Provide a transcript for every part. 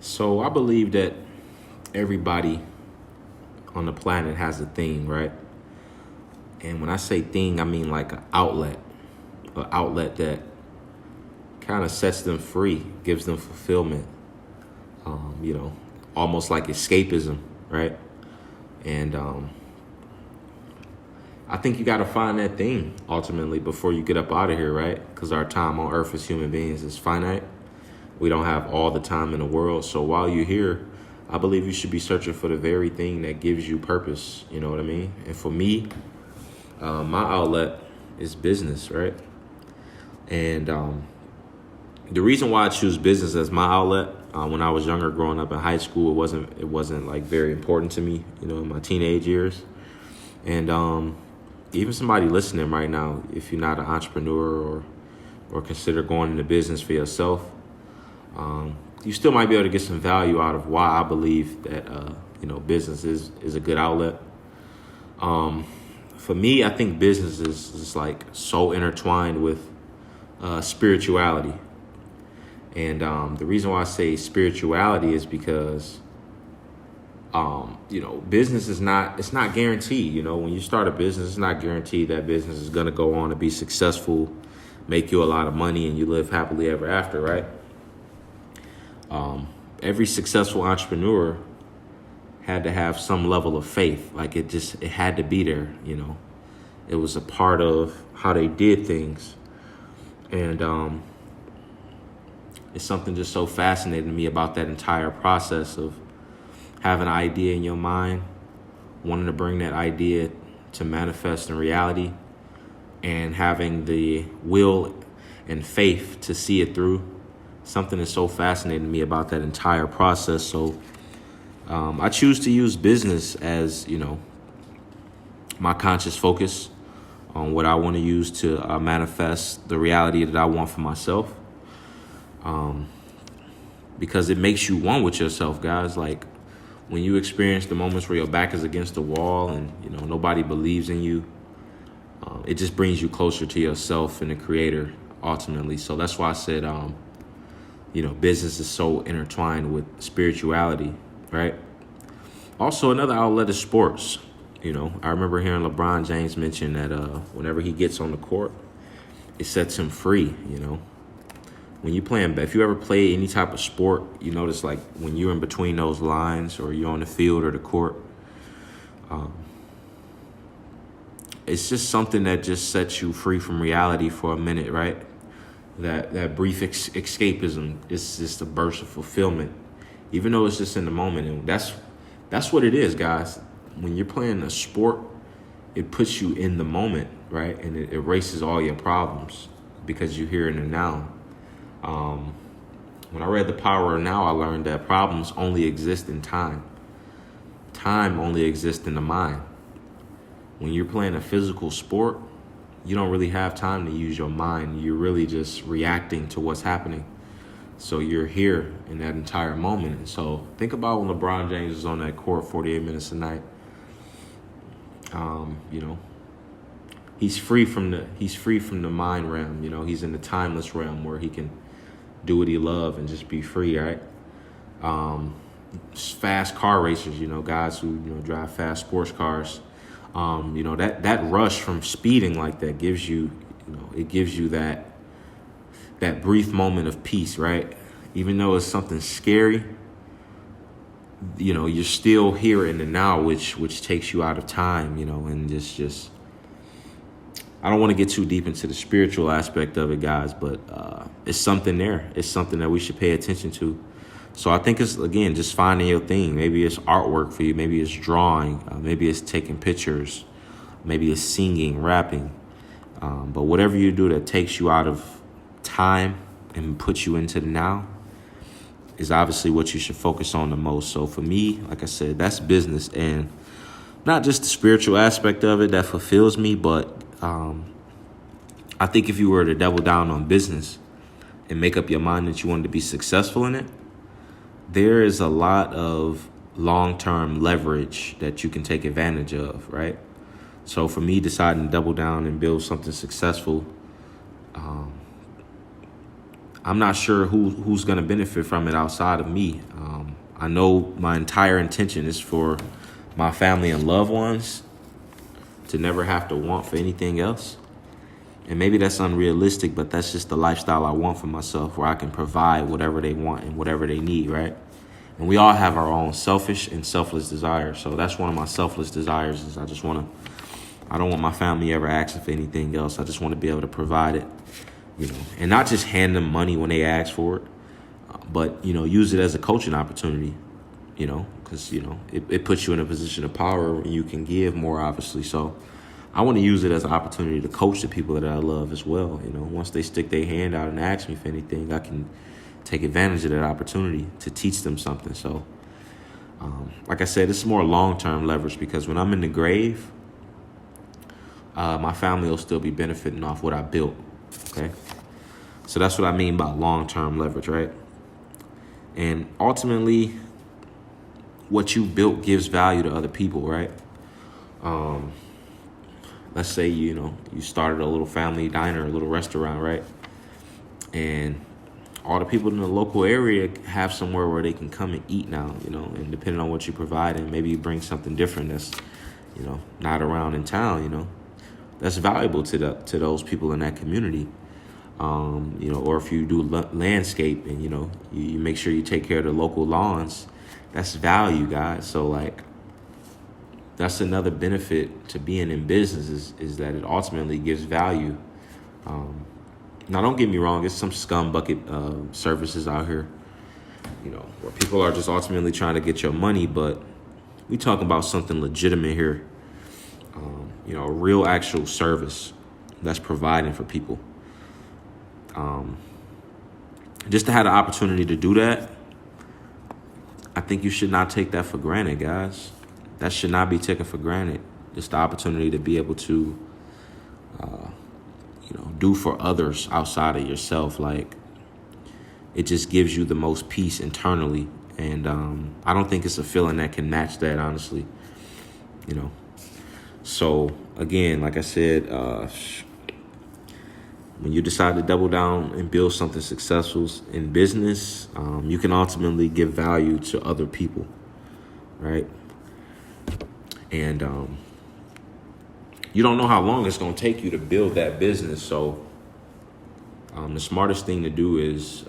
So I believe that everybody on the planet has a thing, right? And when I say thing, I mean like an outlet that kind of sets them free, gives them fulfillment, you know, almost like escapism, right? And I think you got to find that thing ultimately before you get up out of here, right? Because our time on earth as human beings is finite. We don't have all the time in the world. So while you're here, I believe you should be searching for the very thing that gives you purpose. You know what I mean? And for me, my outlet is business, right? And the reason why I choose business as my outlet, when I was younger, growing up in high school, it wasn't like very important to me, you know, in my teenage years. And even somebody listening right now, if you're not an entrepreneur or consider going into business for yourself, you still might be able to get some value out of why I believe that business is a good outlet. For me, I think business is like so intertwined with spirituality. And the reason why I say spirituality is because business it's not guaranteed. You know, when you start a business, it's not guaranteed that business is going to go on to be successful, make you a lot of money, and you live happily ever after, right? Every successful entrepreneur had to have some level of faith. Like it had to be there, you know. It was a part of how they did things. And it's something just so fascinating to me about that entire process of having an idea in your mind, wanting to bring that idea to manifest in reality, and having the will and faith to see it through. Something that's so fascinating to me about that entire process. So I choose to use business as, my conscious focus on what I want to use to manifest the reality that I want for myself. Because it makes you one with yourself, guys. Like when you experience the moments where your back is against the wall and, nobody believes in you, it just brings you closer to yourself and the creator ultimately. So that's why I said, business is so intertwined with spirituality, right? Also, another outlet is sports. I remember hearing LeBron James mention that whenever he gets on the court, it sets him free, When you if you ever play any type of sport, you notice like when you're in between those lines or you're on the field or the court, it's just something that just sets you free from reality for a minute, right? That brief escapism is just a burst of fulfillment, even though it's just in the moment. And that's what it is, guys. When you're playing a sport, it puts you in the moment, right? And it erases all your problems because you're here in the now. When I read The Power of Now, I learned that problems only exist in time. Time only exists in the mind. When you're playing a physical sport, you don't really have time to use your mind. You're really just reacting to what's happening. So you're here in that entire moment. And so think about when LeBron James is on that court 48 minutes a night. He's free from the mind realm. He's in the timeless realm where he can do what he loves and just be free, right? Fast car racers, guys who drive fast sports cars. That rush from speeding like that gives you, it gives you that brief moment of peace, right? Even though it's something scary, you're still here in the now, which takes you out of time, and just I don't want to get too deep into the spiritual aspect of it, guys, but it's something there. It's something that we should pay attention to. So I think it's, again, just finding your thing. Maybe it's artwork for you. Maybe it's drawing. Maybe it's taking pictures. Maybe it's singing, rapping. But whatever you do that takes you out of time and puts you into the now is obviously what you should focus on the most. So for me, like I said, that's business. And not just the spiritual aspect of it that fulfills me, but I think if you were to double down on business and make up your mind that you wanted to be successful in it, there is a lot of long-term leverage that you can take advantage of, right? So for me, deciding to double down and build something successful, I'm not sure who's going to benefit from it outside of me. I know my entire intention is for my family and loved ones to never have to want for anything else. And maybe that's unrealistic, but that's just the lifestyle I want for myself, where I can provide whatever they want and whatever they need, right? And we all have our own selfish and selfless desires. So that's one of my selfless desires is I don't want my family ever asking for anything else. I just want to be able to provide it, and not just hand them money when they ask for it, but, use it as a coaching opportunity, because, it puts you in a position of power and you can give more, obviously. So I want to use it as an opportunity to coach the people that I love as well. Once they stick their hand out and ask me for anything, I can take advantage of that opportunity to teach them something. So, like I said, it's more long-term leverage, because when I'm in the grave, my family will still be benefiting off what I built, okay? So that's what I mean by long-term leverage, right? And ultimately, what you built gives value to other people, right? Let's say, you started a little family diner, a little restaurant, right? And all the people in the local area have somewhere where they can come and eat now, and depending on what you provide, and maybe you bring something different that's, not around in town, that's valuable to those people in that community. Or if you do landscape and, you make sure you take care of the local lawns, that's value, guys. So, like, that's another benefit to being in business is that it ultimately gives value. Now, don't get me wrong. There's some scum bucket services out here, where people are just ultimately trying to get your money. But we talking about something legitimate here, a real actual service that's providing for people. Just to have the opportunity to do that, I think you should not take that for granted, guys. That should not be taken for granted. Just the opportunity to be able to, do for others outside of yourself. Like, it just gives you the most peace internally. And I don't think it's a feeling that can match that, honestly. So, again, like I said, when you decide to double down and build something successful in business, you can ultimately give value to other people, right? And you don't know how long it's going to take you to build that business. So the smartest thing to do is,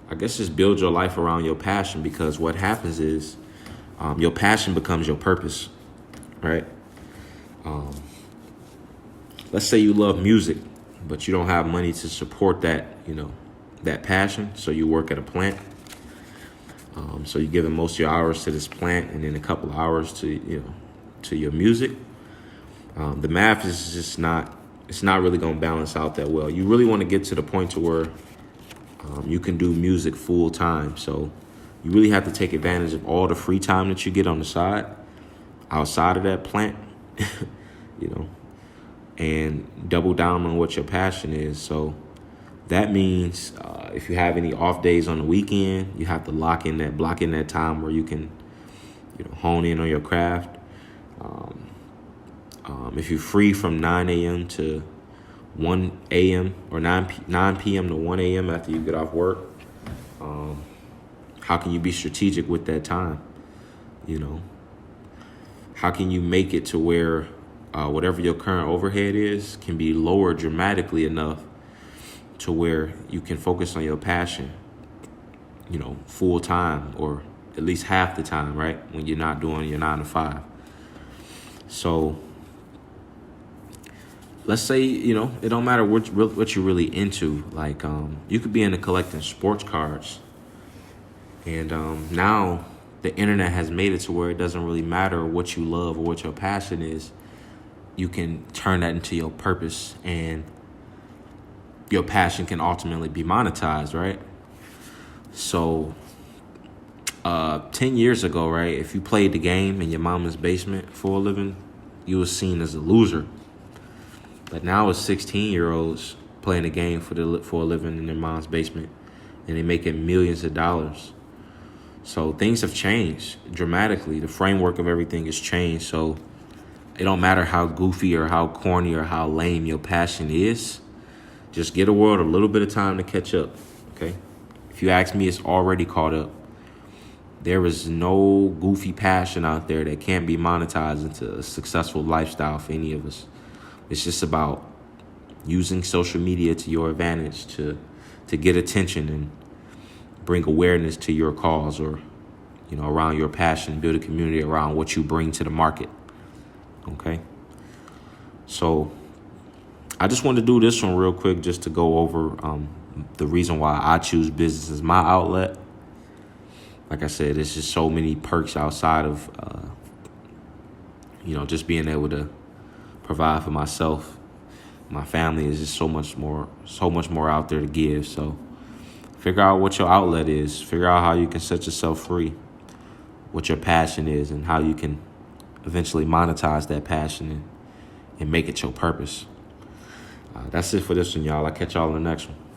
I guess, just build your life around your passion, because what happens is your passion becomes your purpose, right? Let's say you love music, but you don't have money to support that, that passion. So you work at a plant. So you're giving most of your hours to this plant, and then a couple of hours to your music. The math is just it's not really going to balance out that well. You really want to get to the point to where you can do music full time. So you really have to take advantage of all the free time that you get on the side, outside of that plant, and double down on what your passion is. So that means if you have any off days on the weekend, you have to block in that time where you can, hone in on your craft. If you're free from 9 a.m. to 1 a.m. or 9 p.m. to 1 a.m. after you get off work, how can you be strategic with that time? How can you make it to where whatever your current overhead is can be lowered dramatically enough to where you can focus on your passion, full time, or at least half the time, right? When you're not doing your 9 to 5. So let's say, it don't matter what you're really into. Like, you could be into collecting sports cards. And now the internet has made it to where it doesn't really matter what you love or what your passion is. You can turn that into your purpose, and your passion can ultimately be monetized, right? So 10 years ago, right, if you played the game in your mama's basement for a living, you were seen as a loser. But now it's 16-year-olds playing the game for a living in their mom's basement, and they're making millions of dollars. So things have changed dramatically. The framework of everything has changed. So it don't matter how goofy or how corny or how lame your passion is. Just give the world a little bit of time to catch up, okay? If you ask me, it's already caught up. There is no goofy passion out there that can't be monetized into a successful lifestyle for any of us. It's just about using social media to your advantage to get attention and bring awareness to your cause, or around your passion, build a community around what you bring to the market. Okay? So I just wanted to do this one real quick just to go over the reason why I choose business as my outlet. Like I said, there's just so many perks outside of, just being able to provide for myself, my family. Is just so much more out there to give. So figure out what your outlet is. Figure out how you can set yourself free, what your passion is, and how you can eventually monetize that passion and make it your purpose. That's it for this one, y'all. I'll catch y'all in the next one.